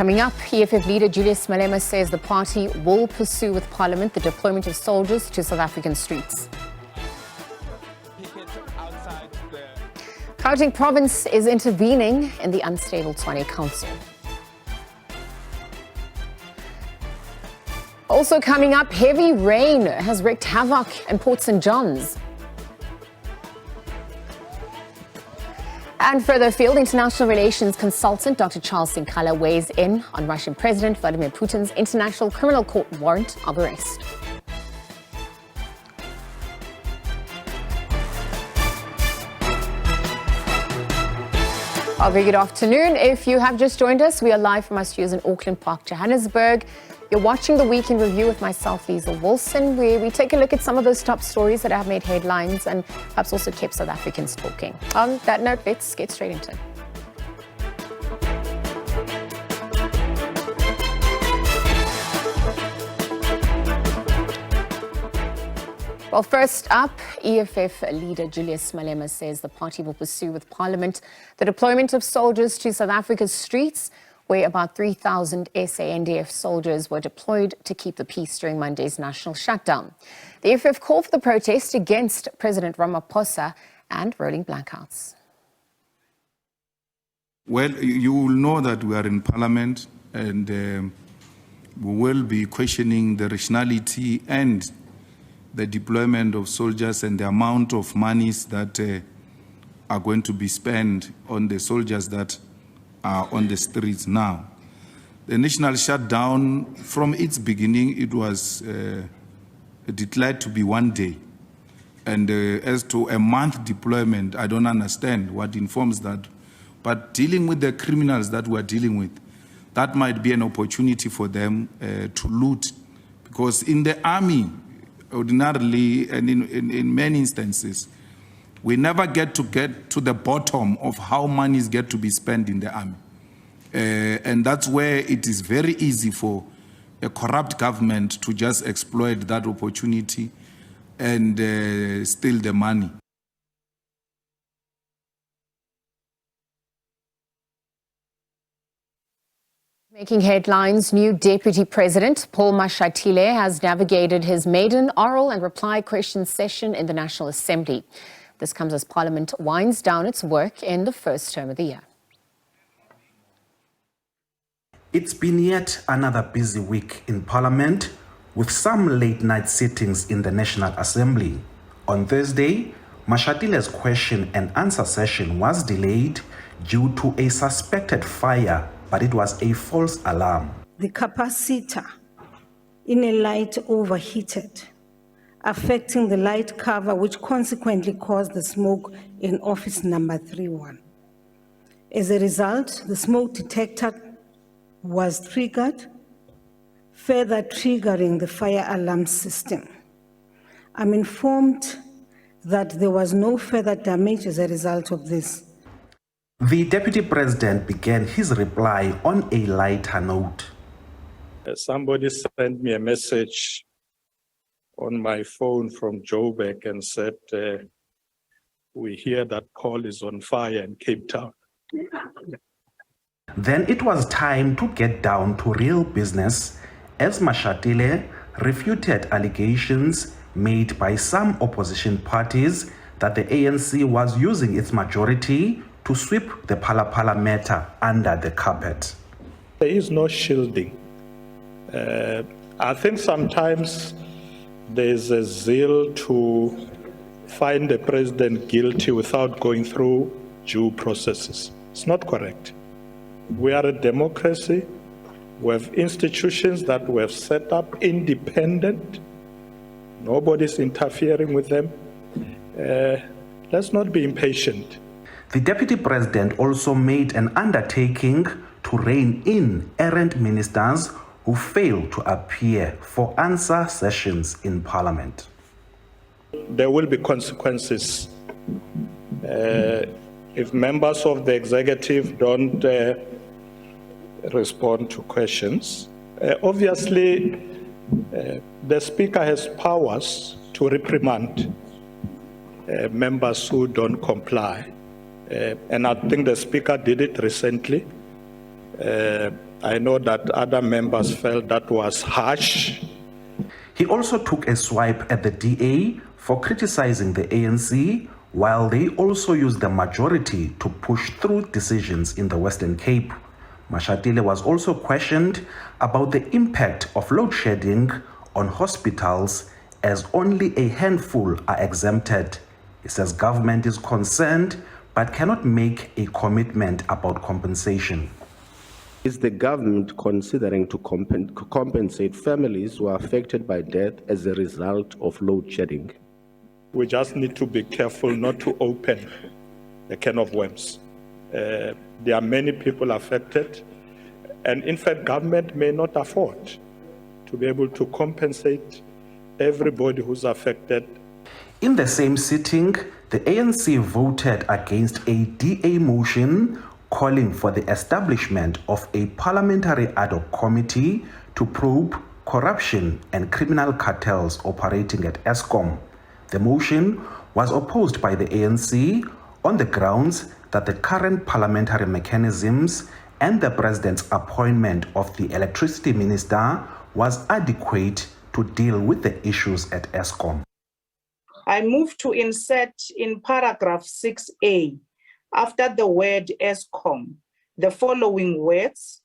Coming up, EFF leader Julius Malema says the party will pursue with Parliament the deployment of soldiers to South African streets. Gauteng province is intervening in the unstable Tshwane Council. Also coming up, heavy rain has wreaked havoc in Port St. John's. And further afield, international relations consultant Dr. Charles Sinkala weighs in on Russian President Vladimir Putin's International Criminal Court warrant of arrest. A very good afternoon. If you have just joined us, we are live from our studios in Auckland Park, Johannesburg. You're watching the Week in Review with myself, Liesl Wilson, where we take a look at some of those top stories that have made headlines and perhaps also kept South Africans talking. On that note, let's get straight into it. Well, first up, EFF leader Julius Malema says the party will pursue with Parliament the deployment of soldiers to South Africa's streets, where about 3,000 SANDF soldiers were deployed to keep the peace during Monday's national shutdown. The EFF called for the protest against President Ramaphosa and rolling blackouts. Well, you will know that we are in Parliament and we will be questioning the rationality and the deployment of soldiers and the amount of monies that are going to be spent on the soldiers that are on the streets now. The national shutdown, from its beginning, it was declared to be 1 day. And as to a month deployment, I don't understand what informs that. But dealing with the criminals that we're dealing with, that might be an opportunity for them to loot. Because in the army, ordinarily, and in many instances, we never get to the bottom of how monies get to be spent in the army. And that's where it is very easy for a corrupt government to just exploit that opportunity and steal the money. Making headlines, new Deputy President Paul Mashatile has navigated his maiden oral and reply question session in the National Assembly. This comes as Parliament winds down its work in the first term of the year. It's been yet another busy week in Parliament, with some late-night sittings in the National Assembly. On Thursday, Mashatile's question and answer session was delayed due to a suspected fire, but it was a false alarm. The capacitor in a light overheated, affecting the light cover, which consequently caused the smoke in office number 31. As a result, the smoke detector was triggered, further triggering the fire alarm system. I'm informed that there was no further damage as a result of this. The Deputy President began his reply on a lighter note. Somebody sent me a message on my phone from Joburg and said, we hear that Paul is on fire in Cape Town. Then it was time to get down to real business as Mashatile refuted allegations made by some opposition parties that the ANC was using its majority to sweep the Phala matter under the carpet. There is no shielding. I think sometimes there's a zeal to find the president guilty without going through due processes. It's not correct. We are a democracy. We have institutions that we have set up independent. Nobody's interfering with them. Let's not be impatient. The Deputy President also made an undertaking to rein in errant ministers who failed to appear for answer sessions in Parliament. There will be consequences if members of the executive don't respond to questions. Obviously, the Speaker has powers to reprimand members who don't comply. And I think the Speaker did it recently. I know that other members felt that was harsh. He also took a swipe at the DA for criticizing the ANC, while they also used the majority to push through decisions in the Western Cape. Mashatile was also questioned about the impact of load shedding on hospitals, as only a handful are exempted. He says government is concerned but cannot make a commitment about compensation. Is the government considering to compensate families who are affected by death as a result of load shedding? We just need to be careful not to open a can of worms. There are many people affected, and in fact, government may not afford to be able to compensate everybody who's affected. In the same sitting, the ANC voted against a DA motion calling for the establishment of a parliamentary ad hoc committee to probe corruption and criminal cartels operating at Eskom. The motion was opposed by the ANC on the grounds that the current parliamentary mechanisms and the president's appointment of the electricity minister was adequate to deal with the issues at Eskom. I move to insert in paragraph 6A, after the word Eskom, the following words,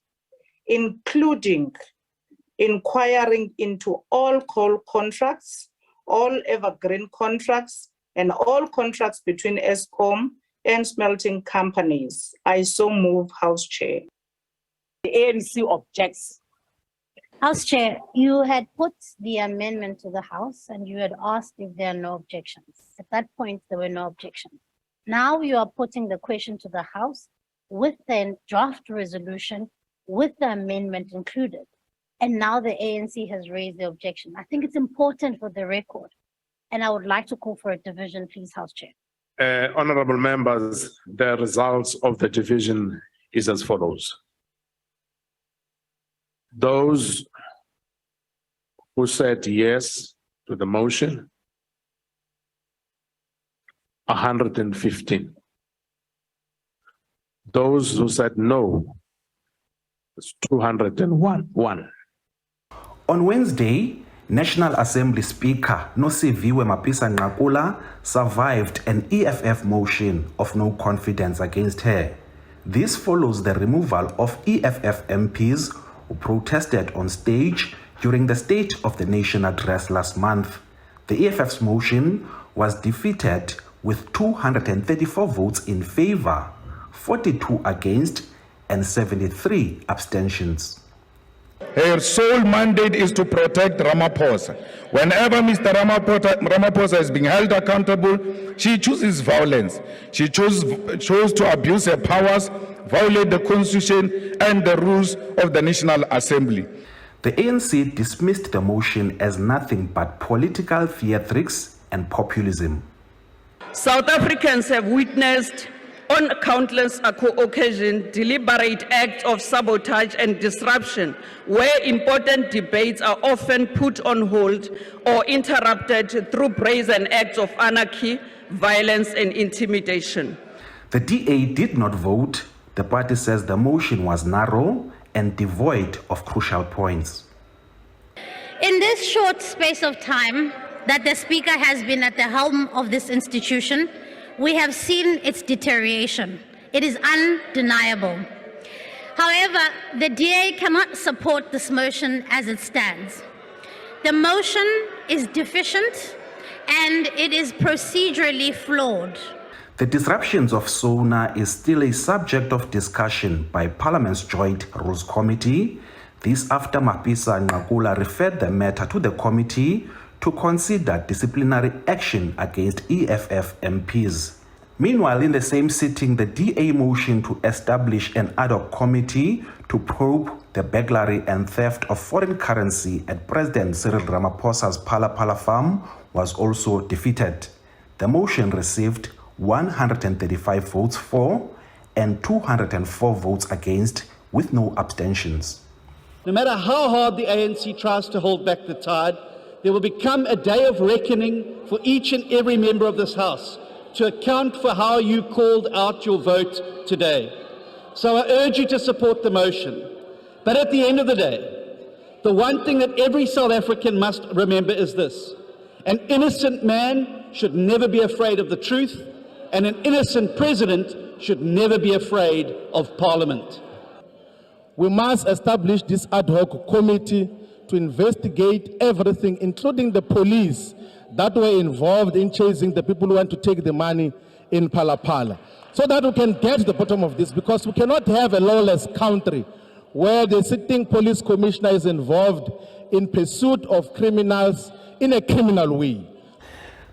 including inquiring into all coal contracts, all evergreen contracts, and all contracts between Eskom and smelting companies. I so move, House Chair. The ANC objects. House Chair, you had put the amendment to the House and you had asked if there are no objections. At that point, there were no objections. Now you are putting the question to the House with the draft resolution, with the amendment included. And now the ANC has raised the objection. I think it's important for the record. And I would like to call for a division, please, House Chair. Honorable members, the results of the division is as follows. Those who said yes to the motion, 115. Those who said no, it's 201. On Wednesday, National Assembly Speaker Nosiviwe Mapisa-Nqakula survived an EFF motion of no confidence against her. This follows the removal of EFF MPs who protested on stage during the State of the Nation address last month. The EFF's motion was defeated with 234 votes in favor, 42 against, and 73 abstentions. Her sole mandate is to protect Ramaphosa. Whenever Mr. Ramaphosa is being held accountable, she chooses violence. She chose to abuse her powers, violate the Constitution and the rules of the National Assembly. The ANC dismissed the motion as nothing but political theatrics and populism. South Africans have witnessed on countless occasions deliberate acts of sabotage and disruption where important debates are often put on hold or interrupted through brazen acts of anarchy, violence and intimidation. The DA did not vote. The party says the motion was narrow and devoid of crucial points. In this short space of time that the Speaker has been at the helm of this institution, we have seen its deterioration. It is undeniable. However, the DA cannot support this motion as it stands. The motion is deficient and it is procedurally flawed. The disruptions of SONA is still a subject of discussion by Parliament's Joint Rules Committee. This after Mapisa-Nqakula referred the matter to the committee to consider disciplinary action against EFF MPs. Meanwhile, in the same sitting, the DA motion to establish an ad hoc committee to probe the burglary and theft of foreign currency at President Cyril Ramaphosa's Phala Phala farm was also defeated. The motion received 135 votes for and 204 votes against, with no abstentions. No matter how hard the ANC tries to hold back the tide, there will become a day of reckoning for each and every member of this House to account for how you called out your vote today. So I urge you to support the motion. But at the end of the day, the one thing that every South African must remember is this: an innocent man should never be afraid of the truth, and an innocent president should never be afraid of Parliament. We must establish this ad hoc committee to investigate everything, including the police that were involved in chasing the people who want to take the money in Phala, so that we can get to the bottom of this, because we cannot have a lawless country where the sitting police commissioner is involved in pursuit of criminals in a criminal way.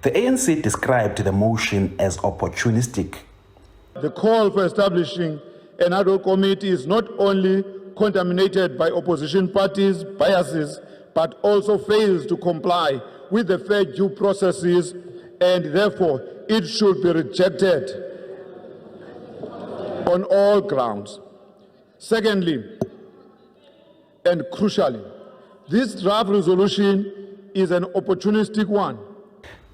The ANC described the motion as opportunistic. The call for establishing an ad hoc committee is not only contaminated by opposition parties' biases, but also fails to comply with the fair due processes, and therefore it should be rejected on all grounds. Secondly, and crucially, this draft resolution is an opportunistic one.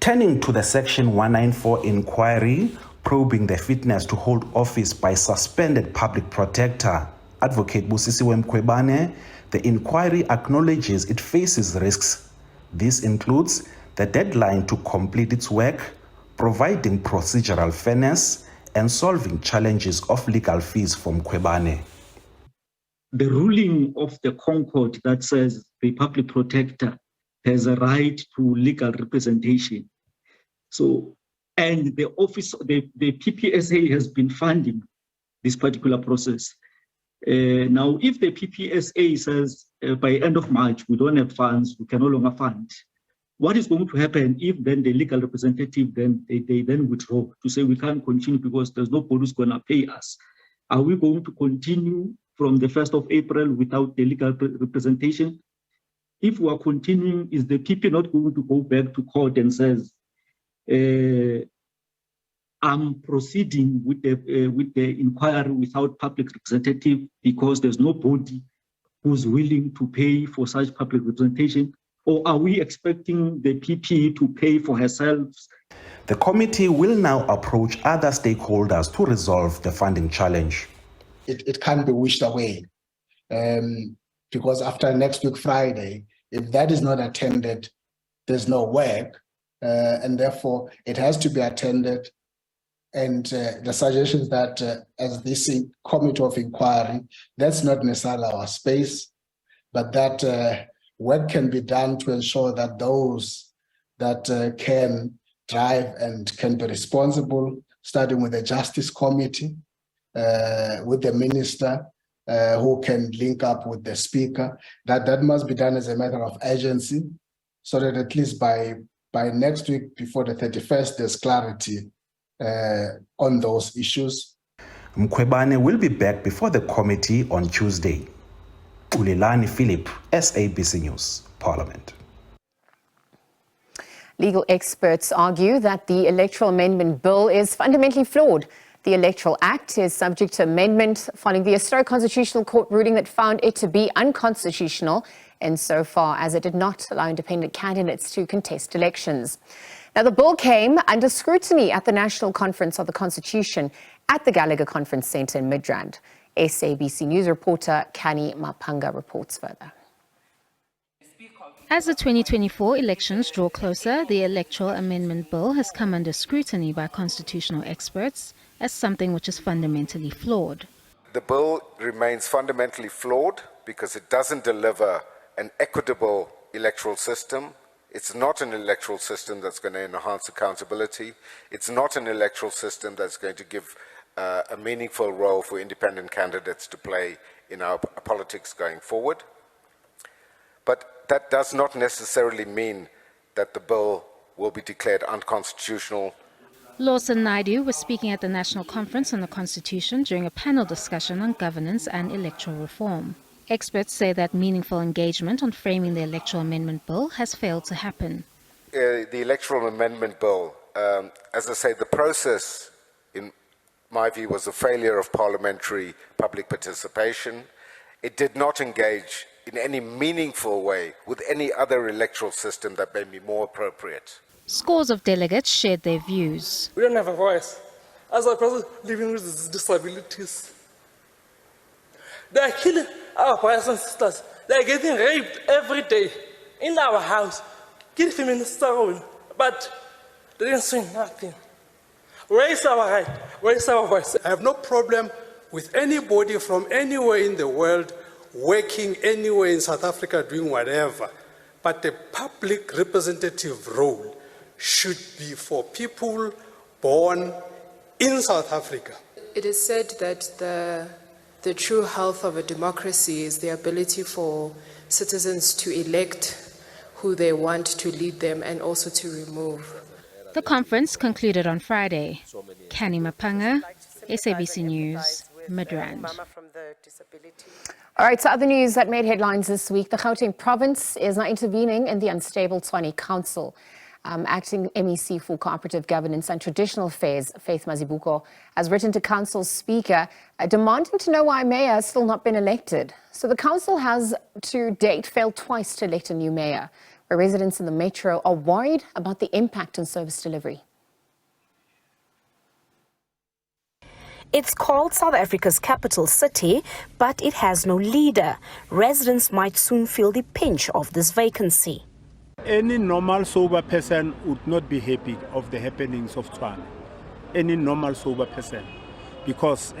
Turning to the Section 194 inquiry probing the fitness to hold office by suspended public protector, Advocate Busisiwe Mkhwebane, the inquiry acknowledges it faces risks. This includes the deadline to complete its work, providing procedural fairness, and solving challenges of legal fees for Mkhwebane. The ruling of the Concord that says the public protector has a right to legal representation. So, and the office, the PPSA has been funding this particular process. Now, if the PPSA says by end of March, we don't have funds, we can no longer fund, what is going to happen if then the legal representative, then they then withdraw to say we can't continue because there's nobody who's going to pay us? Are we going to continue from the 1st of April without the legal representation? If we are continuing, is the PP not going to go back to court and says, I'm proceeding with the inquiry without public representative because there's nobody who's willing to pay for such public representation? Or are we expecting the PP to pay for herself? The committee will now approach other stakeholders to resolve the funding challenge. It can't be wished away because after next week, Friday, if that is not attended, there's no work, and therefore it has to be attended. And the suggestions that as this committee of inquiry, that's not necessarily our space, but that work can be done to ensure that those that can drive and can be responsible, starting with the Justice Committee, with the Minister, who can link up with the Speaker, that must be done as a matter of urgency, so that at least by next week, before the 31st, there's clarity on those issues. Mkhwebane will be back before the committee on Tuesday. Ulilani Philip, SABC News, Parliament. Legal experts argue that the Electoral Amendment Bill is fundamentally flawed. The Electoral Act is subject to amendment following the historic Constitutional Court ruling that found it to be unconstitutional insofar as it did not allow independent candidates to contest elections. Now, the bill came under scrutiny at the National Conference of the Constitution at the Gallagher Conference Centre in Midrand. SABC News reporter Kani Mapanga reports further. As the 2024 elections draw closer, the Electoral Amendment Bill has come under scrutiny by constitutional experts as something which is fundamentally flawed. The bill remains fundamentally flawed because it doesn't deliver an equitable electoral system. It's not an electoral system that's going to enhance accountability. It's not an electoral system that's going to give a meaningful role for independent candidates to play in our politics going forward. But that does not necessarily mean that the bill will be declared unconstitutional. Lawson Naidu was speaking at the National Conference on the Constitution during a panel discussion on governance and electoral reform. Experts say that meaningful engagement on framing the Electoral Amendment Bill has failed to happen. The Electoral Amendment Bill, as I say, the process, in my view, was a failure of parliamentary public participation. It did not engage in any meaningful way with any other electoral system that may be more appropriate. Scores of delegates shared their views. We don't have a voice. As a person living with disabilities, they are killing our brothers and sisters, they're getting raped every day in our house. Give feminists a role, but they didn't say nothing. Raise our right, raise our voice. I have no problem with anybody from anywhere in the world working anywhere in South Africa doing whatever, but the public representative role should be for people born in South Africa. It is said that the true health of a democracy is the ability for citizens to elect who they want to lead them and also to remove. The conference concluded on Friday. Kani Mapanga, SABC News, Midrand. All right, so other news that made headlines this week. The Gauteng province is now intervening in the unstable Tshwane Council. Acting MEC for Cooperative Governance and Traditional Affairs, Faith Mazibuko, has written to Council Speaker demanding to know why Mayor has still not been elected. So the Council has, to date, failed twice to elect a new Mayor, where residents in the metro are worried about the impact on service delivery. It's called South Africa's capital city, but it has no leader. Residents might soon feel the pinch of this vacancy. Any normal sober person would not be happy of the happenings of Tshwane. Any normal sober person, because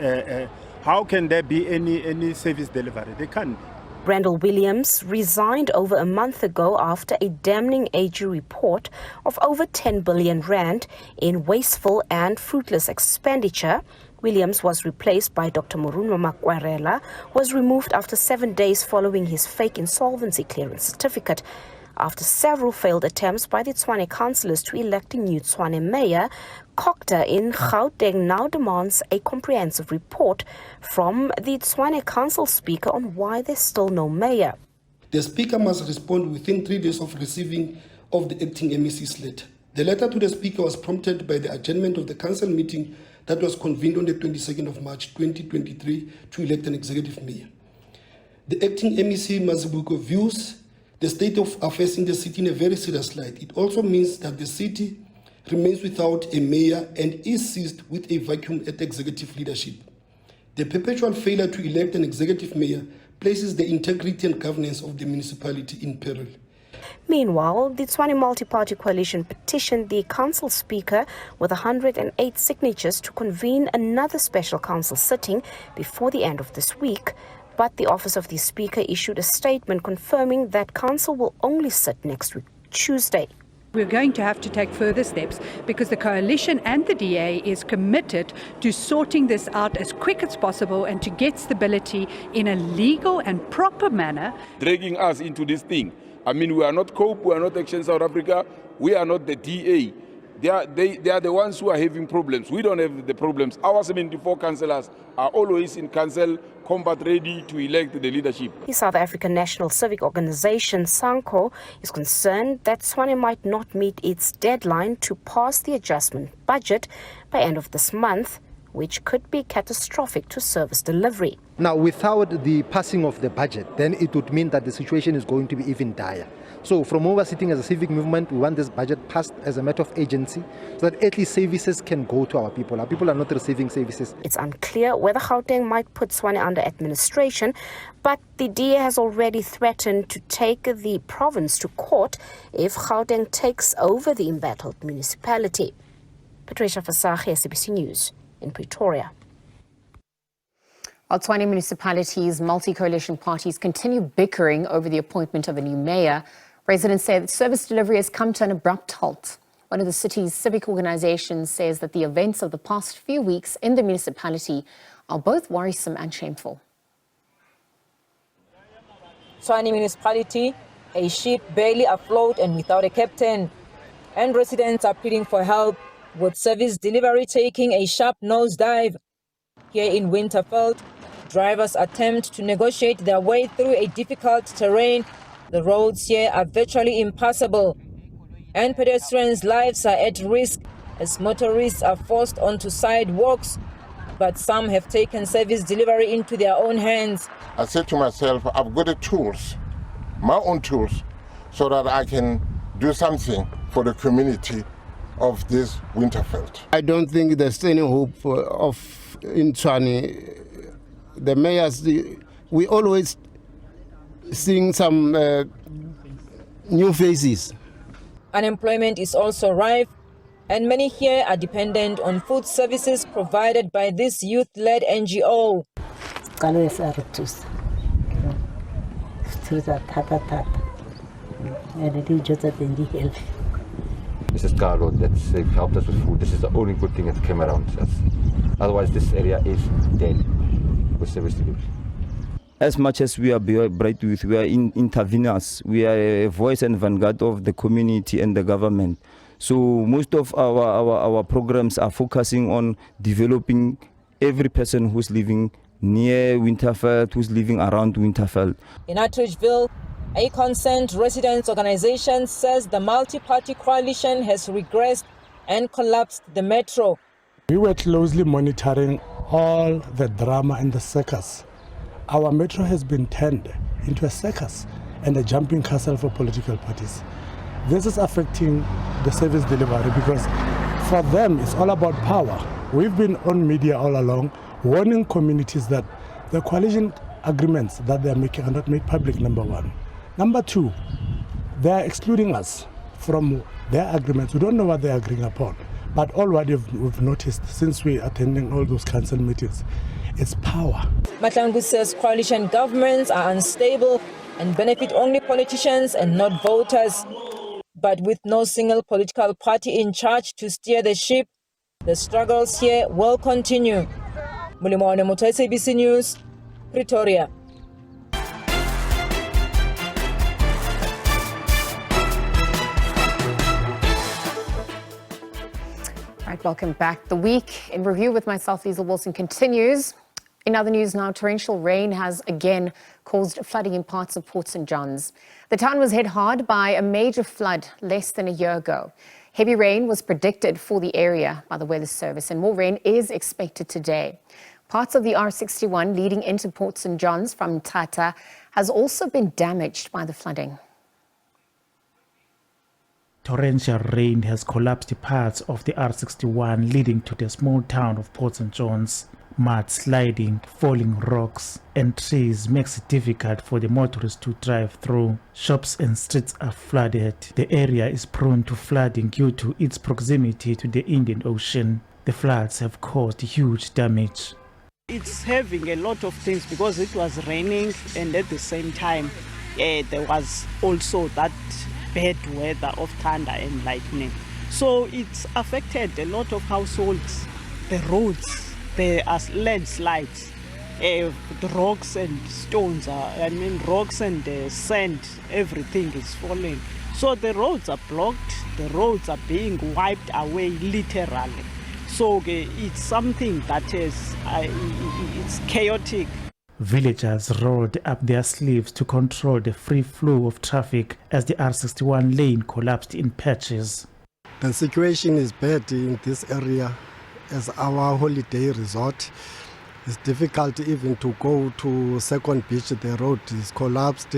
how can there be any service delivery? They can't. Randall Williams resigned over a month ago after a damning AG report of over 10 billion rand in wasteful and fruitless expenditure. Williams was replaced by Dr. Morunwa Makwarela, who was removed after 7 days following his fake insolvency clearance certificate. After several failed attempts by the Tshwane councillors to elect a new Tshwane mayor, Kokta in Gauteng now demands a comprehensive report from the Tshwane council speaker on why there's still no mayor. The speaker must respond within 3 days of receiving of the acting MEC's letter. The letter to the speaker was prompted by the adjournment of the council meeting that was convened on the 22nd of March 2023 to elect an executive mayor. The acting MEC Mazibuko views the state of affairs in the city in a very serious light. It also means that the city remains without a mayor and is seized with a vacuum at executive leadership. The perpetual failure to elect an executive mayor places the integrity and governance of the municipality in peril. Meanwhile, the Tshwane Multi-Party Coalition petitioned the council speaker with 108 signatures to convene another special council sitting before the end of this week. But the office of the speaker issued a statement confirming that council will only sit next week, Tuesday. We're going to have to take further steps because the coalition and the DA is committed to sorting this out as quick as possible and to get stability in a legal and proper manner. Dragging us into this thing. I mean, we are not COPE, we are not Action South Africa, we are not the DA. They are the ones who are having problems. We don't have the problems. Our 74 councillors are always in council, combat ready to elect the leadership. The South African National Civic Organization, SANCO, is concerned that Tshwane might not meet its deadline to pass the adjustment budget by end of this month, which could be catastrophic to service delivery. Now, without the passing of the budget, then it would mean that the situation is going to be even dire. So from over sitting as a civic movement, we want this budget passed as a matter of agency so that at least services can go to our people. Our people are not receiving services. It's unclear whether Gauteng might put Tshwane under administration, but the DA has already threatened to take the province to court if Gauteng takes over the embattled municipality. Patricia Fasache, SABC News in Pretoria. While Tshwane municipalities, multi-coalition parties continue bickering over the appointment of a new mayor, residents say that service delivery has come to an abrupt halt. One of the city's civic organizations says that the events of the past few weeks in the municipality are both worrisome and shameful. Tshwane municipality, a ship barely afloat and without a captain. And residents are pleading for help, with service delivery taking a sharp nosedive. Here in Winterveld, drivers attempt to negotiate their way through a difficult terrain. The roads here are virtually impassable, and pedestrians' lives are at risk as motorists are forced onto sidewalks. But some have taken service delivery into their own hands. I said to myself, I've got the tools, my own tools, so that I can do something for the community of this Winterveld. I don't think there's any hope in Tshwane. The mayors, we always seeing some new faces. Unemployment is also rife, and many here are dependent on food services provided by this youth-led NGO. This is Carlo that's helped us with food. This is the only good thing that came around us. Otherwise, this area is dead with service delivery. As much as we are bright youth, we are interveners. We are a voice and vanguard of the community and the government. So most of our programs are focusing on developing every person who's living near Winterveld, who's living around Winterveld. In Atteridgeville, a concerned residents organization says the multi-party coalition has regressed and collapsed the metro. We were closely monitoring all the drama and the circus. Our metro has been turned into a circus and a jumping castle for political parties. This is affecting the service delivery because for them it's all about power. We've been on media all along warning communities that the coalition agreements that they're making are not made public, number one. Number two, they are excluding us from their agreements. We don't know what they're agreeing upon. But all what we've noticed since we're attending all those council meetings, it's power. Mahlangu says coalition governments are unstable and benefit only politicians and not voters. But with no single political party in charge to steer the ship, the struggles here will continue. Mulimo Onemuto, SABC News, Pretoria. Welcome back. The week in review with myself, Liesl Wilson, continues. In other news now, torrential rain has again caused flooding in parts of Port St. John's. The town was hit hard by a major flood less than a year ago. Heavy rain was predicted for the area by the Weather Service, and more rain is expected today. Parts of the R61 leading into Port St. John's from Tata has also been damaged by the flooding. Torrential rain has collapsed parts of the R61 leading to the small town of Port St. John's. Mud sliding, falling rocks and trees makes it difficult for the motorists to drive through. Shops and streets are flooded. The area is prone to flooding due to its proximity to the Indian Ocean. The floods have caused huge damage. It's having a lot of things because it was raining and at the same time there was also that bad weather of thunder and lightning. So it's affected a lot of households. The roads, there are landslides. The rocks and stones, rocks and sand, everything is falling. So the roads are blocked, the roads are being wiped away literally. So it's something that is, it's chaotic. Villagers rolled up their sleeves to control the free flow of traffic as the R61 lane collapsed in patches. The situation is bad in this area as our holiday resort. It's difficult even to go to Second Beach. The road is collapsed.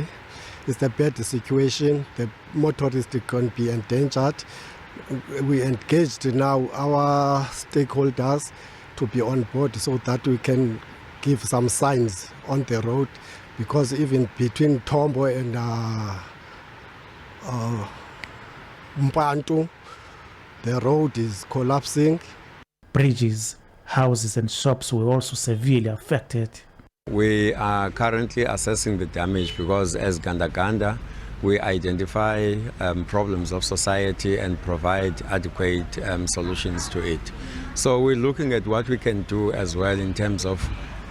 It's a bad situation. The motorists can be endangered. We engaged now our stakeholders to be on board so that we can give some signs on the road, because even between Tombo and Mpantu, the road is collapsing. Bridges, houses and shops were also severely affected. We are currently assessing the damage because as Ganda, we identify problems of society and provide adequate solutions to it. So we're looking at what we can do as well in terms of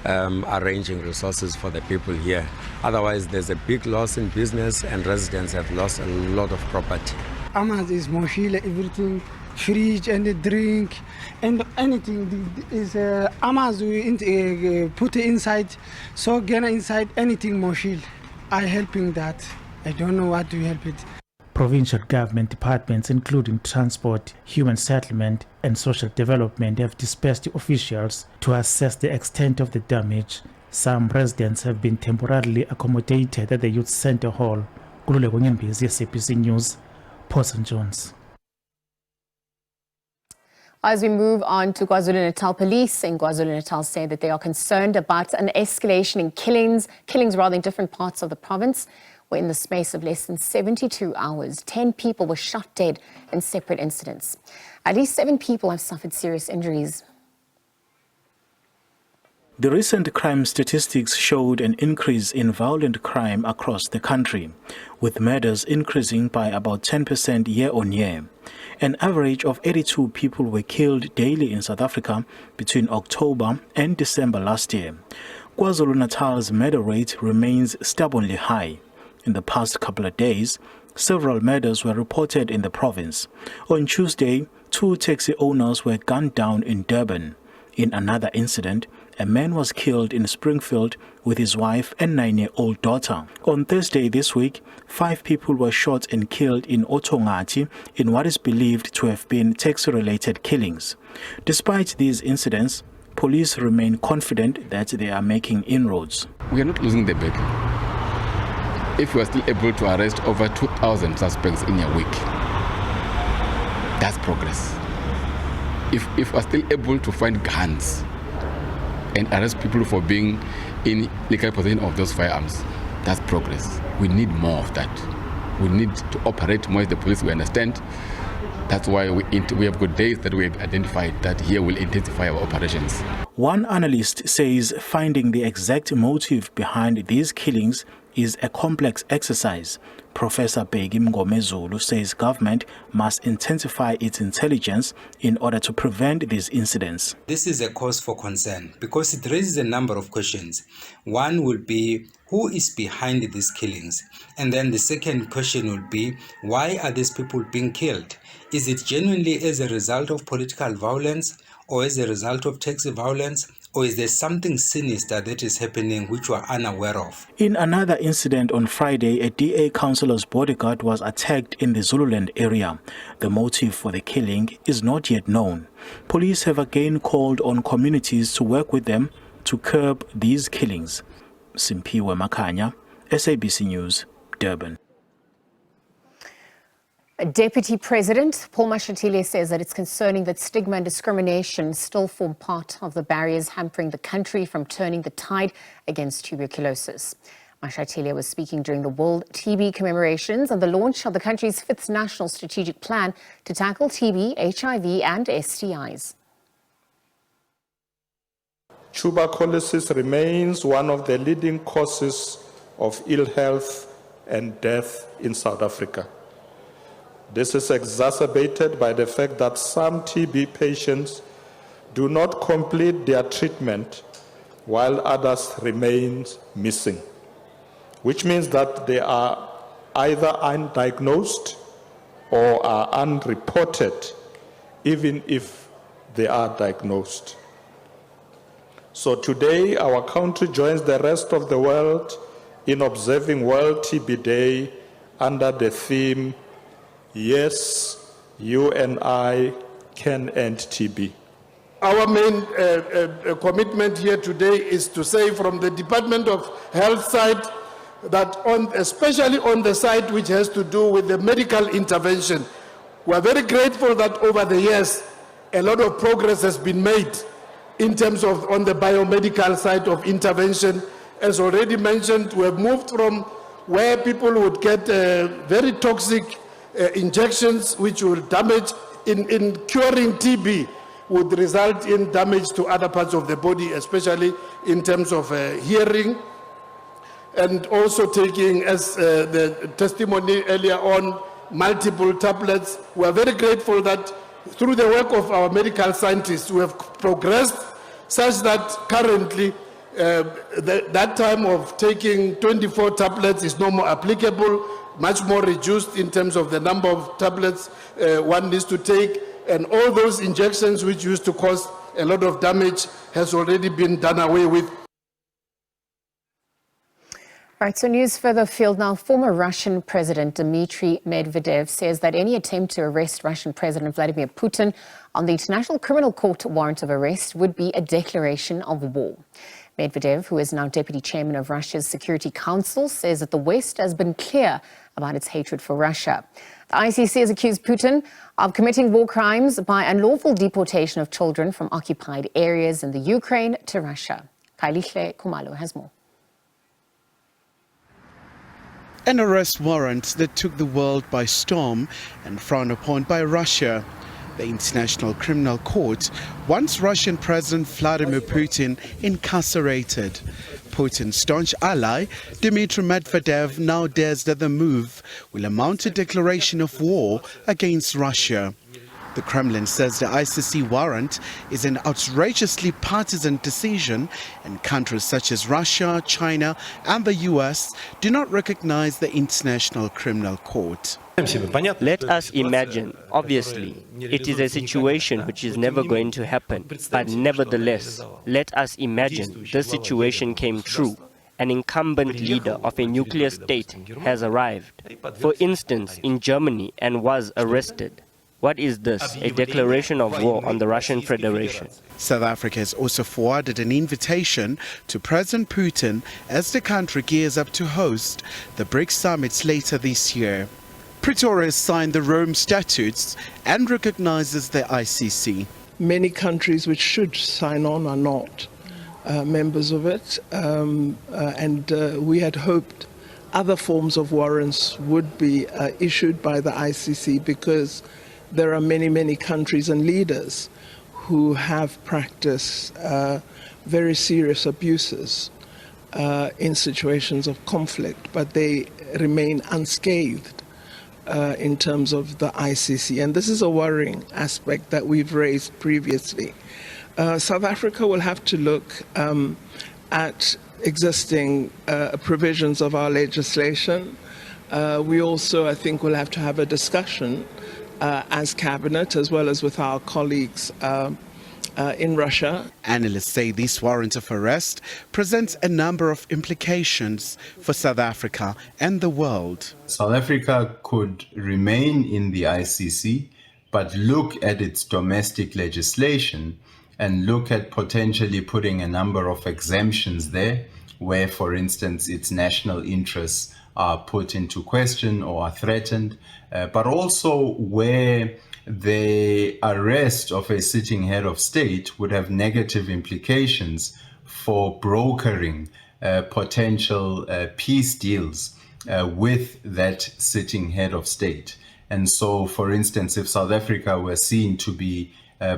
arranging resources for the people here. Otherwise, there's a big loss in business and residents have lost a lot of property. Amaz is moshila, everything, fridge and the drink and anything is Amaz we put it inside, so Gana inside anything moshil. I helping that. I don't know what to help it. Provincial government departments including transport, human settlement and social development have dispersed officials to assess the extent of the damage. Some residents have been temporarily accommodated at the Youth Center Hall. Kululeko Nyembezi, SABC News, Port St. John's. As we move on to KwaZulu-Natal, police in KwaZulu-Natal say that they are concerned about an escalation in killings in different parts of the province, where in the space of less than 72 hours, 10 people were shot dead in separate incidents. At least 7 people have suffered serious injuries. The recent crime statistics showed an increase in violent crime across the country, with murders increasing by about 10% year-on-year. An average of 82 people were killed daily in South Africa between October and December last year. KwaZulu-Natal's murder rate remains stubbornly high. In the past couple of days, several murders were reported in the province. On Tuesday, 2 taxi owners were gunned down in Durban. In another incident, a man was killed in Springfield with his wife and 9-year-old daughter. On Thursday this week, 5 people were shot and killed in Otongati in what is believed to have been taxi-related killings. Despite these incidents, police remain confident that they are making inroads. We are not losing the battle. If we are still able to arrest over 2,000 suspects in a week, that's progress. If we are still able to find guns and arrest people for being in legal possession of those firearms, that's progress. We need more of that. We need to operate more as the police, we understand. That's why we have got days that we have identified that here will intensify our operations. One analyst says finding the exact motive behind these killings is a complex exercise. Professor Bheki Mngomezulu says government must intensify its intelligence in order to prevent these incidents. This is a cause for concern because it raises a number of questions. One will be, who is behind these killings? And then the second question will be, why are these people being killed? Is it genuinely as a result of political violence or as a result of taxi violence? Or is there something sinister that is happening which we are unaware of? In another incident on Friday, a DA councillor's bodyguard was attacked in the Zululand area. The motive for the killing is not yet known. Police have again called on communities to work with them to curb these killings. Simpiwe Makanya, SABC News, Durban. Deputy President Paul Mashatile says that it's concerning that stigma and discrimination still form part of the barriers hampering the country from turning the tide against tuberculosis. Mashatile was speaking during the World TB commemorations and the launch of the country's 5th National Strategic Plan to tackle TB, HIV and STIs. Tuberculosis remains one of the leading causes of ill health and death in South Africa. This is exacerbated by the fact that some TB patients do not complete their treatment while others remain missing, which means that they are either undiagnosed or are unreported, even if they are diagnosed. So today, our country joins the rest of the world in observing World TB Day under the theme, Yes, you and I can end TB. Our main commitment here today is to say from the Department of Health side that especially on the side which has to do with the medical intervention, we are very grateful that over the years a lot of progress has been made in terms of on the biomedical side of intervention. As already mentioned, we have moved from where people would get very toxic injections which will damage in curing TB would result in damage to other parts of the body, especially in terms of hearing, and also taking, as the testimony earlier on, multiple tablets. We are very grateful that through the work of our medical scientists we have progressed such that currently that time of taking 24 tablets is no more applicable, much more reduced in terms of the number of tablets one needs to take, and all those injections which used to cause a lot of damage has already been done away with. All right, so news further afield now. Former Russian President Dmitry Medvedev says that any attempt to arrest Russian President Vladimir Putin on the International Criminal Court warrant of arrest would be a declaration of war. Medvedev, who is now deputy chairman of Russia's Security Council, says that the West has been clear about its hatred for Russia. The ICC has accused Putin of committing war crimes by unlawful deportation of children from occupied areas in the Ukraine to Russia. Kailiche Kumalo has more. An arrest warrant that took the world by storm and frowned upon by Russia. The International Criminal Court wants Russian President Vladimir Putin incarcerated. Putin's staunch ally, Dmitry Medvedev, now dares that the move will amount to declaration of war against Russia. The Kremlin says the ICC warrant is an outrageously partisan decision, and countries such as Russia, China and the US do not recognize the International Criminal Court. Let us imagine, obviously, it is a situation which is never going to happen, but nevertheless, let us imagine the situation came true. An incumbent leader of a nuclear state has arrived, for instance, in Germany and was arrested. What is this? A declaration of war on the Russian Federation. South Africa has also forwarded an invitation to President Putin as the country gears up to host the BRICS summits later this year. Pretoria has signed the Rome Statutes and recognizes the ICC. Many countries which should sign on are not members of it, and we had hoped other forms of warrants would be issued by the ICC, because there are many countries and leaders who have practiced very serious abuses in situations of conflict, but they remain unscathed in terms of the ICC. And this is a worrying aspect that we've raised previously. South Africa will have to look at existing provisions of our legislation. We also, I think, will have to have a discussion as cabinet, as well as with our colleagues in Russia. Analysts say this warrant of arrest presents a number of implications for South Africa and the world. South Africa could remain in the ICC, but look at its domestic legislation and look at potentially putting a number of exemptions there, where, for instance, its national interests are put into question or are threatened, but also where the arrest of a sitting head of state would have negative implications for brokering potential peace deals with that sitting head of state. And so, for instance, if South Africa were seen to be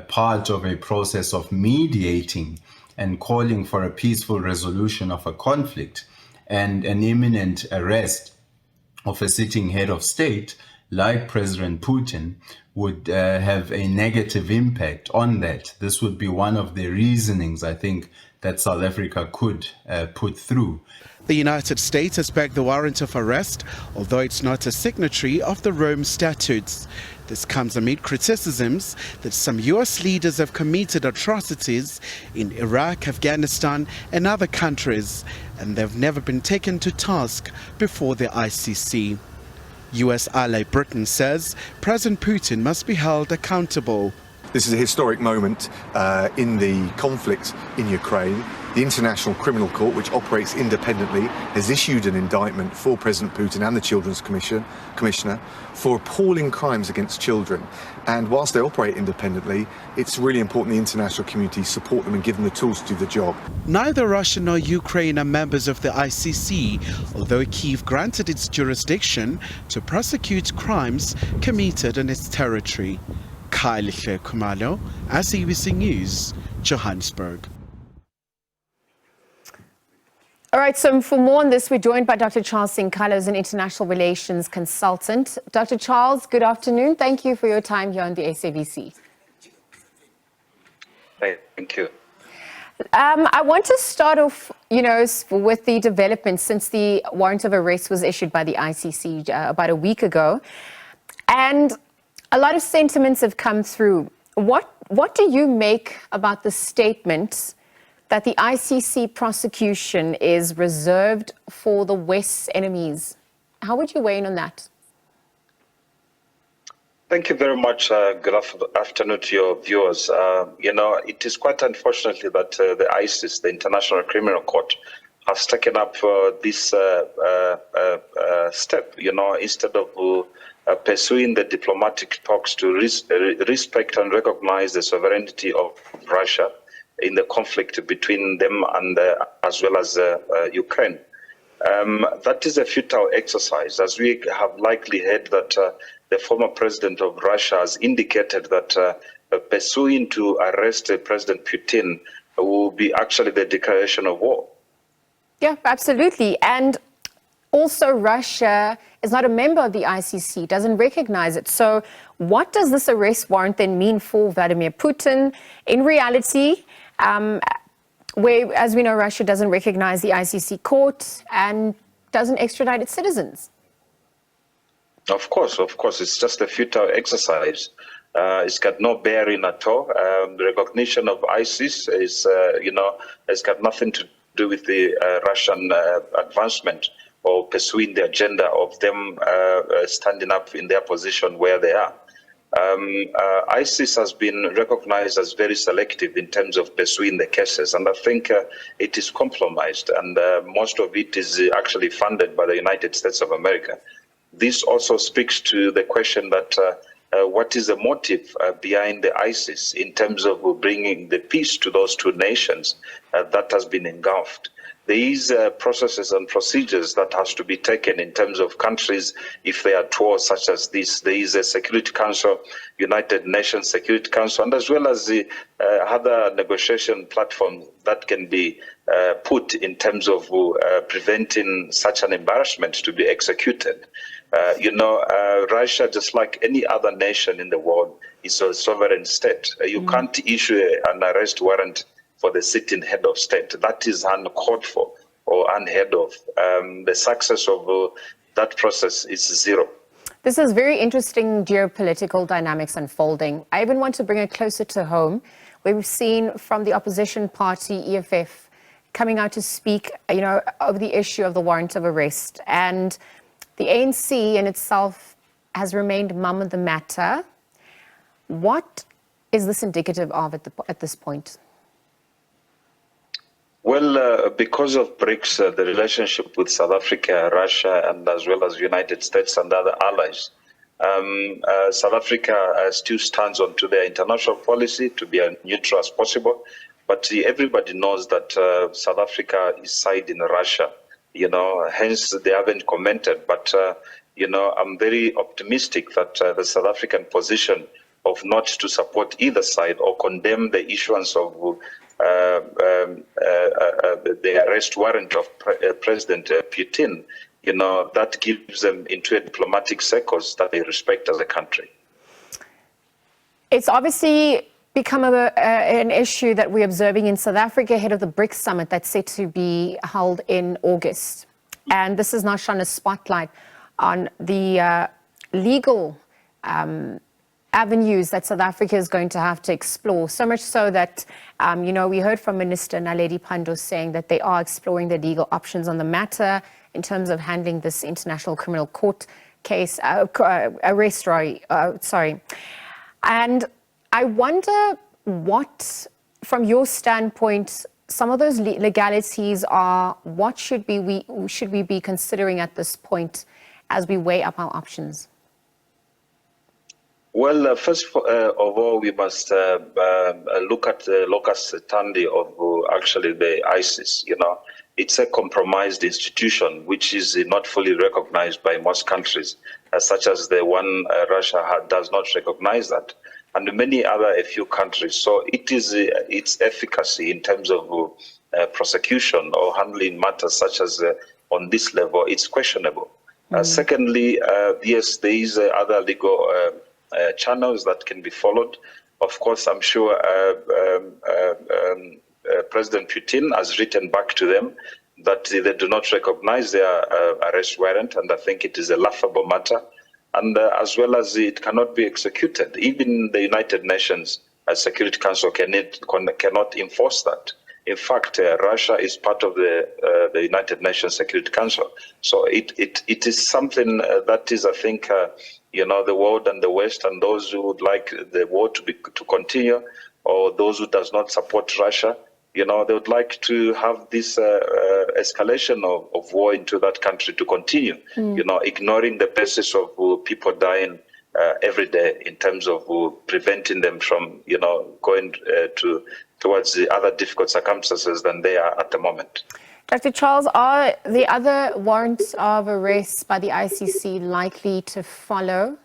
part of a process of mediating and calling for a peaceful resolution of a conflict, and an imminent arrest of a sitting head of state like President Putin would have a negative impact on that. This would be one of the reasonings, I think, that South Africa could put through. The United States has backed the warrant of arrest, although it's not a signatory of the Rome Statutes. This comes amid criticisms that some US leaders have committed atrocities in Iraq, Afghanistan and other countries, and they've never been taken to task before the ICC. US ally Britain says President Putin must be held accountable. This is a historic moment in the conflict in Ukraine. The International Criminal Court, which operates independently, has issued an indictment for President Putin and the Children's Commissioner for appalling crimes against children. And whilst they operate independently, it's really important the international community support them and give them the tools to do the job. Neither Russia nor Ukraine are members of the ICC, although Kyiv granted its jurisdiction to prosecute crimes committed on its territory. Kailiche Kumalo, SABC News, Johannesburg. All right, so for more on this, we're joined by Dr. Charles Sinkalo, who's an international relations consultant. Dr. Charles, good afternoon. Thank you for your time here on the SABC. Thank you. I want to start off, with the developments since the warrant of arrest was issued by the ICC about a week ago. And a lot of sentiments have come through. What do you make about the statement that the ICC prosecution is reserved for the West's enemies? How would you weigh in on that? Thank you very much. Good afternoon to your viewers. It is quite unfortunate that the ICC, the International Criminal Court, has taken up this step, instead of pursuing the diplomatic talks to respect and recognize the sovereignty of Russia in the conflict between them and as well as Ukraine. That is a futile exercise, as we have likely heard that the former president of Russia has indicated that pursuing to arrest President Putin will be actually the declaration of war. Yeah, absolutely. And also Russia is not a member of the ICC, doesn't recognize it. So what does this arrest warrant then mean for Vladimir Putin? In reality, where, as we know, Russia doesn't recognize the ICC court and doesn't extradite its citizens. Of course, it's just a futile exercise. It's got no bearing at all. The recognition of ISIS is, has got nothing to do with the Russian advancement or pursuing the agenda of them standing up in their position where they are. ISIS has been recognized as very selective in terms of pursuing the cases, and I think it is compromised, and most of it is actually funded by the United States of America. This also speaks to the question that what is the motive behind the ISIS in terms of bringing the peace to those two nations that has been engulfed. There is processes and procedures that has to be taken in terms of countries if they are at war such as this. There is a Security Council, United Nations Security Council, and as well as the other negotiation platform that can be put in terms of preventing such an embarrassment to be executed. Russia, just like any other nation in the world, is a sovereign state. You can't issue an arrest warrant for the sitting head of state. That is uncalled for or unheard of. The success of that process is zero. This is very interesting geopolitical dynamics unfolding. I even want to bring it closer to home, where we've seen from the opposition party, EFF, coming out to speak, over the issue of the warrant of arrest. And the ANC in itself has remained mum of the matter. What is this indicative of at this point? Well, because of BRICS, the relationship with South Africa, Russia, and as well as United States and other allies, South Africa still stands onto their international policy to be as neutral as possible. But everybody knows that South Africa is siding Russia. Hence they haven't commented. But I'm very optimistic that the South African position of not to support either side or condemn the issuance of the arrest warrant of President Putin, that gives them into a diplomatic circles that they respect as a country. It's obviously become an issue that we're observing in South Africa ahead of the BRICS summit that's set to be held in August. And this has now shone a spotlight on the legal avenues that South Africa is going to have to explore, so much so that, we heard from Minister Naledi Pandor saying that they are exploring the legal options on the matter in terms of handling this International Criminal Court case, arrest, sorry. And I wonder what, from your standpoint, some of those legalities are. What should we be considering at this point as we weigh up our options? Well, first of all, we must look at the locus standi of actually the ISIS. It's a compromised institution which is not fully recognized by most countries, such as the one Russia does not recognize that, and many other a few countries. So it is its efficacy in terms of prosecution or handling matters such as on this level, it's questionable. Secondly, yes, there is other legal channels that can be followed. Of course, I'm sure President Putin has written back to them that they do not recognize their arrest warrant, and I think it is a laughable matter. And as well as it cannot be executed. Even the United Nations Security Council cannot enforce that. In fact, Russia is part of the United Nations Security Council. So it is something that is, I think, the world and the West and those who would like the war to continue, or those who does not support Russia, They would like to have this escalation of war into that country to continue, ignoring the basis of people dying every day in terms of preventing them from, going towards the other difficult circumstances than they are at the moment. Dr. Charles, are the other warrants of arrest by the ICC likely to follow?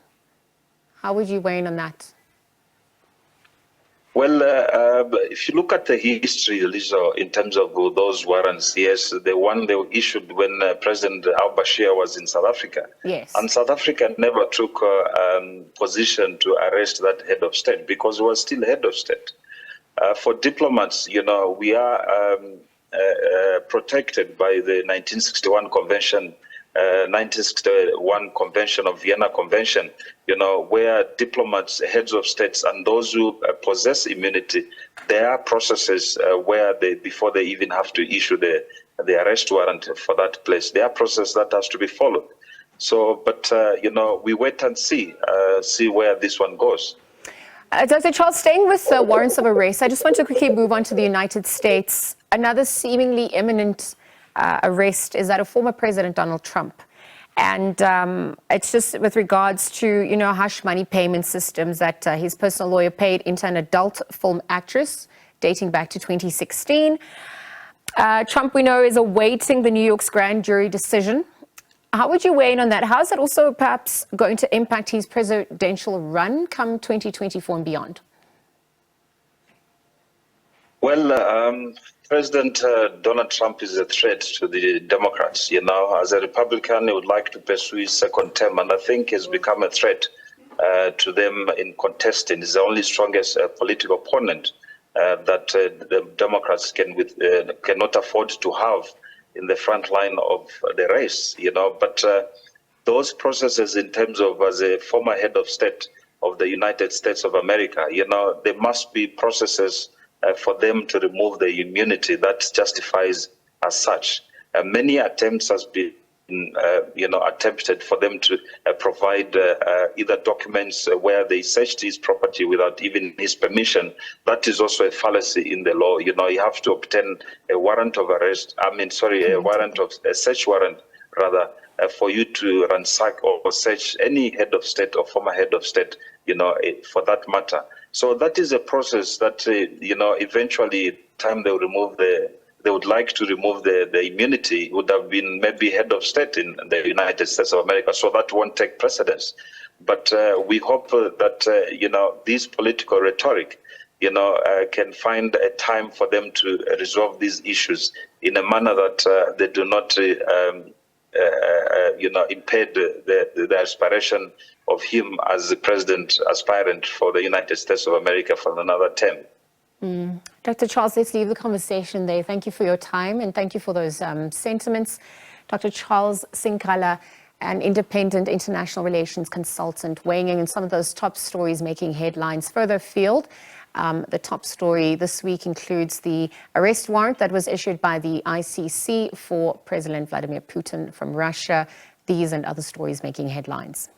How would you weigh in on that? Well, if you look at the history, Lizzo, in terms of those warrants, yes, the one they were issued when President al-Bashir was in South Africa. Yes. And South Africa never took position to arrest that head of state because he was still head of state. For diplomats, we are protected by the 1961 Convention, 1961 Convention of Vienna Convention, where diplomats, heads of states, and those who possess immunity, there are processes where before they even have to issue the arrest warrant for that place, there are processes that has to be followed. So, but, we wait and see where this one goes. Dr. Charles, staying with the warrants of arrest, I just want to quickly move on to the United States. Another seemingly imminent arrest is that of former President Donald Trump. And it's just with regards to, hush money payment systems that his personal lawyer paid into an adult film actress dating back to 2016. Trump, we know, is awaiting the New York's grand jury decision. How would you weigh in on that? How is that also perhaps going to impact his presidential run come 2024 and beyond? Well, President Donald Trump is a threat to the Democrats. As a Republican, he would like to pursue his second term, and I think has become a threat to them in contesting. He's the only strongest political opponent that the Democrats cannot afford to have in the front line of the race. But those processes, in terms of as a former head of state of the United States of America, there must be processes for them to remove the immunity that justifies as such. Many attempts has been, attempted for them to provide either documents where they searched his property without even his permission. That is also a fallacy in the law. You have to obtain a warrant of arrest. A warrant of a search warrant, rather, for you to ransack or search any head of state or former head of state, for that matter. So that is a process that, eventually, time they would like to remove the immunity, would have been maybe head of state in the United States of America. So that won't take precedence. But we hope that, this political rhetoric, can find a time for them to resolve these issues in a manner that they do not, impede the aspiration of him as the president aspirant for the United States of America for another term. Dr. Charles, let's leave the conversation there. Thank you for your time and thank you for those sentiments. Dr. Charles Sinkala, an independent international relations consultant, weighing in on some of those top stories making headlines further afield. The top story this week includes the arrest warrant that was issued by the ICC for President Vladimir Putin from Russia. These and other stories making headlines.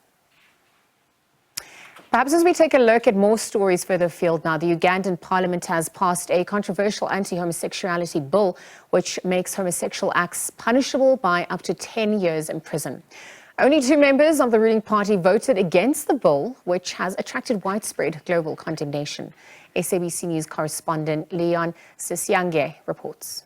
Perhaps as we take a look at more stories further afield now, the Ugandan parliament has passed a controversial anti-homosexuality bill, which makes homosexual acts punishable by up to 10 years in prison. Only 2 members of the ruling party voted against the bill, which has attracted widespread global condemnation. SABC News correspondent Leon Sisyange reports.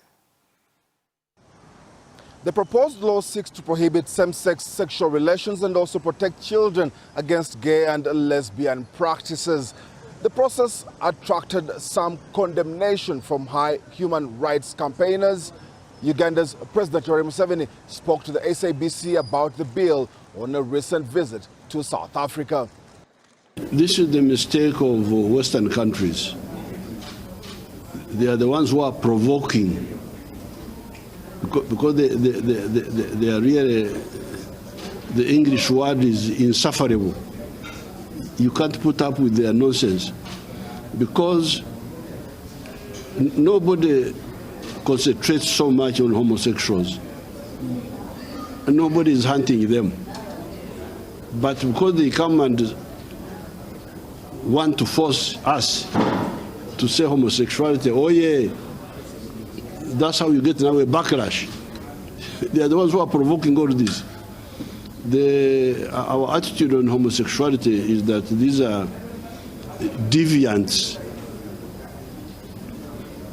The proposed law seeks to prohibit same-sex sexual relations and also protect children against gay and lesbian practices. The process attracted some condemnation from high human rights campaigners. Uganda's President Yoweri Museveni spoke to the SABC about the bill on a recent visit to South Africa. This is the mistake of Western countries. They are the ones who are provoking, because they are really, the English word is insufferable. You can't put up with their nonsense, because nobody concentrates so much on homosexuals. Nobody is hunting them. But because they come and want to force us to say homosexuality, oh yeah, That's how you get now a backlash. They are the ones who are provoking all this. Our attitude on homosexuality is that these are deviants.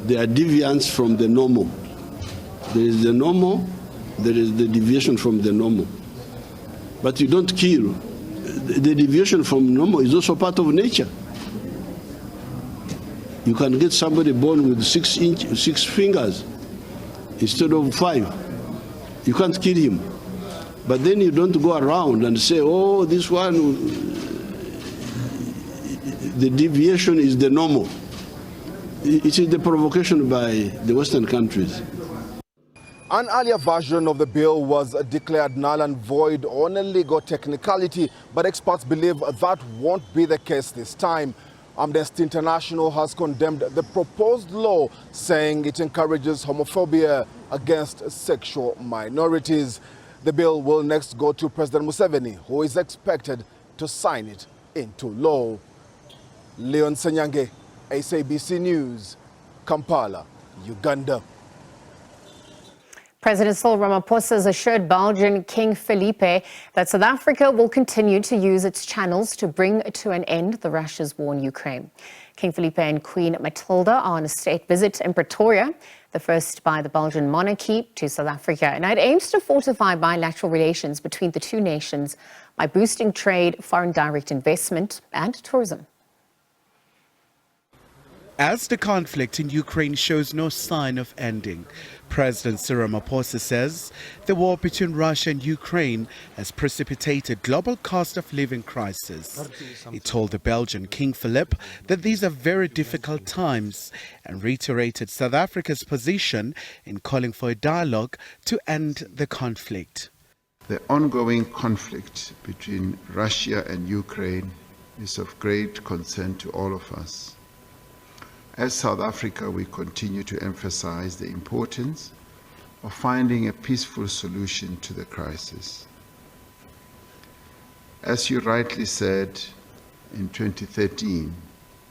They are deviants from the normal. There is the normal, there is the deviation from the normal. But you don't kill. The deviation from normal is also part of nature. You can get somebody born with 6 fingers instead of 5. You can't kill him. But then you don't go around and say, oh, this one, the deviation is the normal. It is the provocation by the Western countries. An earlier version of the bill was declared null and void on a legal technicality, but experts believe that won't be the case this time. Amnesty International has condemned the proposed law, saying it encourages homophobia against sexual minorities. The bill will next go to President Museveni, who is expected to sign it into law. Leon Senyange, SABC News, Kampala, Uganda. President Cyril Ramaphosa has assured Belgian King Felipe that South Africa will continue to use its channels to bring to an end the Russia's war in Ukraine. King Felipe and Queen Matilda are on a state visit in Pretoria, the first by the Belgian monarchy to South Africa, and it aims to fortify bilateral relations between the two nations by boosting trade, foreign direct investment and tourism. As the conflict in Ukraine shows no sign of ending, President Cyril Ramaphosa says the war between Russia and Ukraine has precipitated global cost of living crisis. He told the Belgian King Philip that these are very difficult times and reiterated South Africa's position in calling for a dialogue to end the conflict. The ongoing conflict between Russia and Ukraine is of great concern to all of us. As South Africa, we continue to emphasize the importance of finding a peaceful solution to the crisis. As you rightly said in 2013,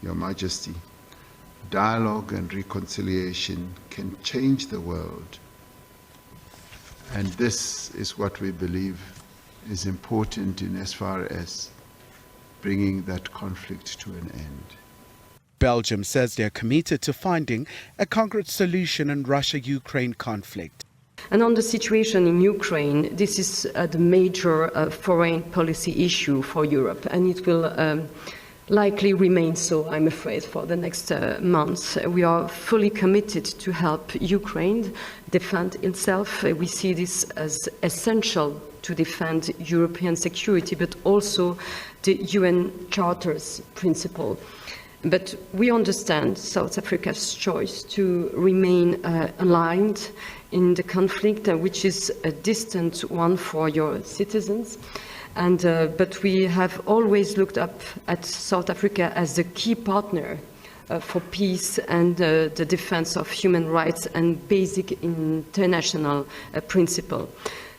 Your Majesty, dialogue and reconciliation can change the world. And this is what we believe is important in as far as bringing that conflict to an end. Belgium says they are committed to finding a concrete solution in Russia-Ukraine conflict. And on the situation in Ukraine, this is the major foreign policy issue for Europe, and it will likely remain so, I'm afraid, for the next months. We are fully committed to help Ukraine defend itself. We see this as essential to defend European security, but also the UN Charter's principle. But we understand South Africa's choice to remain aligned in the conflict, which is a distant one for your citizens. But we have always looked up at South Africa as the key partner for peace and the defense of human rights and basic international principle.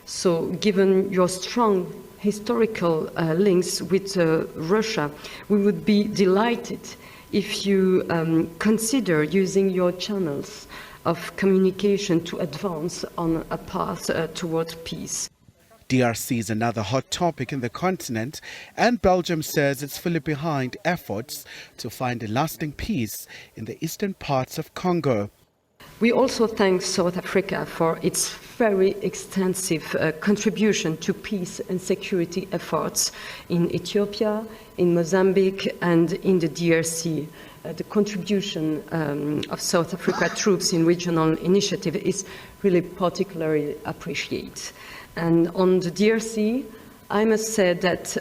So given your strong historical links with Russia, we would be delighted if you consider using your channels of communication to advance on a path towards peace. DRC is another hot topic in the continent, and Belgium says it's fully behind efforts to find a lasting peace in the eastern parts of Congo. We also thank South Africa for its very extensive contribution to peace and security efforts in Ethiopia, in Mozambique and in the DRC. The contribution of South Africa troops in regional initiative is really particularly appreciated. And on the DRC, I must say that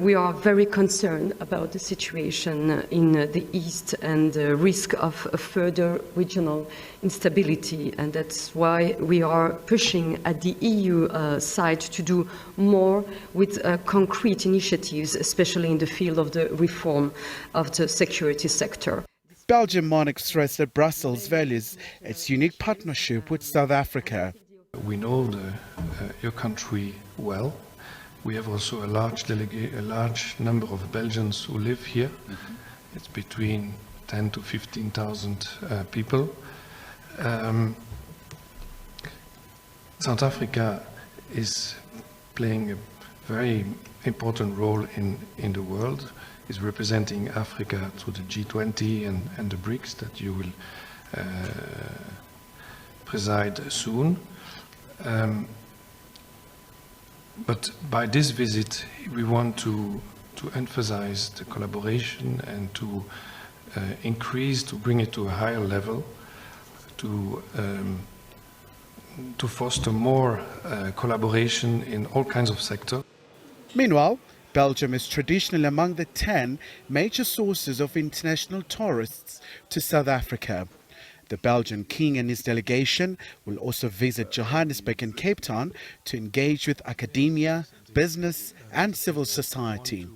we are very concerned about the situation in the East and the risk of further regional instability. And that's why we are pushing at the EU side to do more with concrete initiatives, especially in the field of the reform of the security sector. Belgian monarch stressed that Brussels values its unique partnership with South Africa. We know your country well. We have also a large number of Belgians who live here. Mm-hmm. It's between 10 to 15,000 people. South Africa is playing a very important role in the world, is representing Africa through the G20 and the BRICS that you will preside soon. But by this visit, we want to emphasize the collaboration and to bring it to a higher level, to foster more collaboration in all kinds of sectors. Meanwhile, Belgium is traditionally among the 10 major sources of international tourists to South Africa. The Belgian king and his delegation will also visit Johannesburg and Cape Town to engage with academia, business and civil society.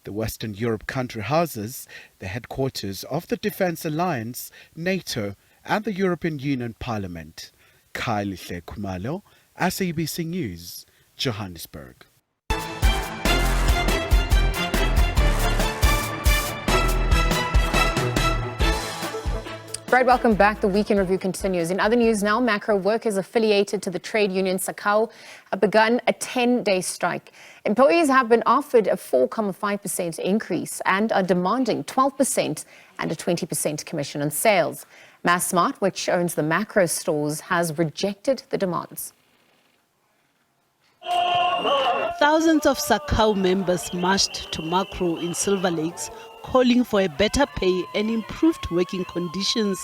The Western Europe country houses the headquarters of the Defence Alliance, NATO and the European Union Parliament. Kylie Khumalo, SABC News, Johannesburg. Right, welcome back. The Weekend Review continues. In other news now, macro workers affiliated to the trade union SACAO have begun a 10-day strike. Employees have been offered a 4.5% increase and are demanding 12% and a 20% commission on sales. Massmart, which owns the macro stores, has rejected the demands. Thousands of SACAO members marched to Macro in Silver Lakes, calling for a better pay and improved working conditions.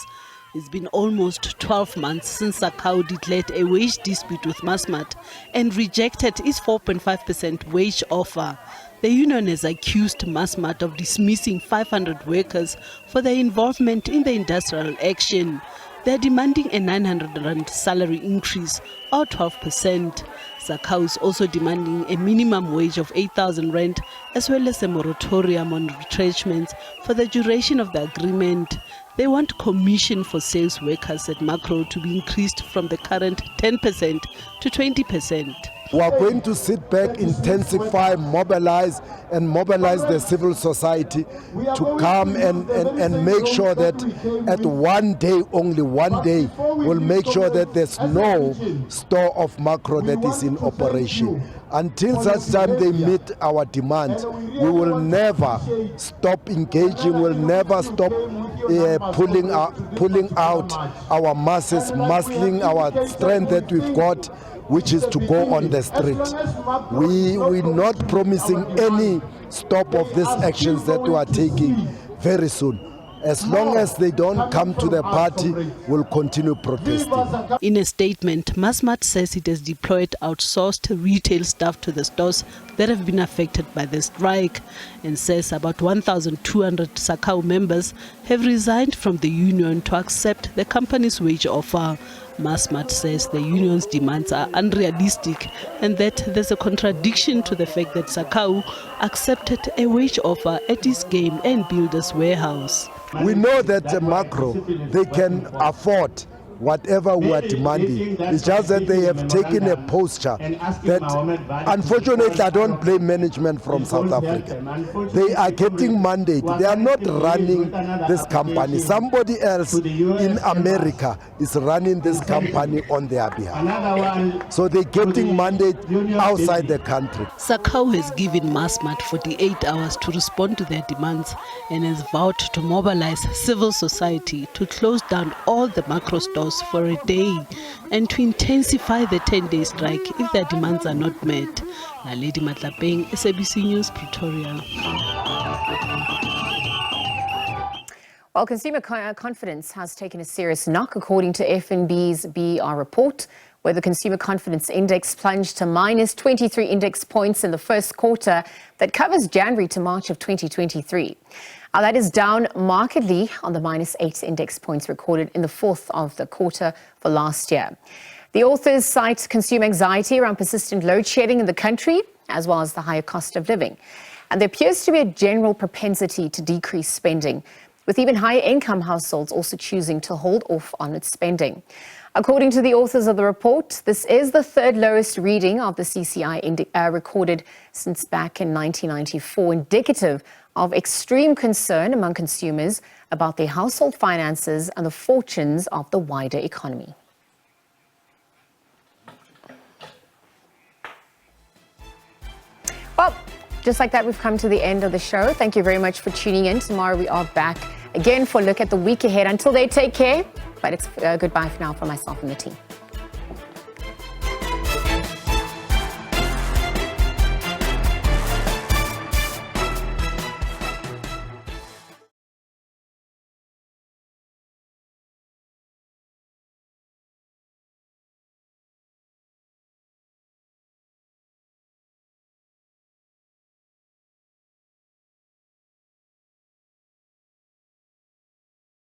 It's been almost 12 months since SACAO declared a wage dispute with Massmart and rejected its 4.5% wage offer. The union has accused Massmart of dismissing 500 workers for their involvement in the industrial action. They're demanding a 900 rand salary increase, or 12%. SACAO is also demanding a minimum wage of 8,000 rand, as well as a moratorium on retrenchments for the duration of the agreement. They want commission for sales workers at Macro to be increased from the current 10% to 20%. We are going to sit back, intensify, mobilize the civil society to come and make sure that at one day, only one day, we'll make sure that there's no store of Macro that is in operation. Until such time they meet our demands, we will never stop engaging, we'll never stop pulling out our masses, muscling our strength that we've got, which is to go on the street. We're not promising any stop of these actions that we are taking very soon. As long as they don't come to the party, we'll continue protesting. In a statement, Massmart says it has deployed outsourced retail staff to the stores that have been affected by the strike, and says about 1,200 SACAO members have resigned from the union to accept the company's wage offer. Massmart says the union's demands are unrealistic and that there's a contradiction to the fact that SACAO accepted a wage offer at its Game and Builders warehouse. We know that Macro, they can afford whatever we are demanding. It's just that they have taken a posture that, unfortunately, I don't blame management from South Africa. They are getting mandate. They are not running this company. Somebody else in America is running this company on their behalf. So they're getting mandate outside the country. SACAO has given Massmart 48 hours to respond to their demands and has vowed to mobilize civil society to close down all the Macro stores for a day and to intensify the 10-day strike if their demands are not met. Naledi Matlapeng, SABC News, Pretoria. Well, consumer confidence has taken a serious knock, according to FNB's BR report, where the Consumer Confidence Index plunged to minus 23 index points in the first quarter that covers January to March of 2023. Now, that is down markedly on the minus 8 index points recorded in the fourth of the quarter for last year. The authors cite consumer anxiety around persistent load shedding in the country, as well as the higher cost of living. And there appears to be a general propensity to decrease spending, with even higher income households also choosing to hold off on its spending. According to the authors of the report, this is the third lowest reading of the CCI recorded since back in 1994, indicative of extreme concern among consumers about their household finances and the fortunes of the wider economy. Just like that, we've come to the end of the show. Thank you very much for tuning in. Tomorrow we are back again for a look at the week ahead. Until then, take care. But it's goodbye for now from myself and the team.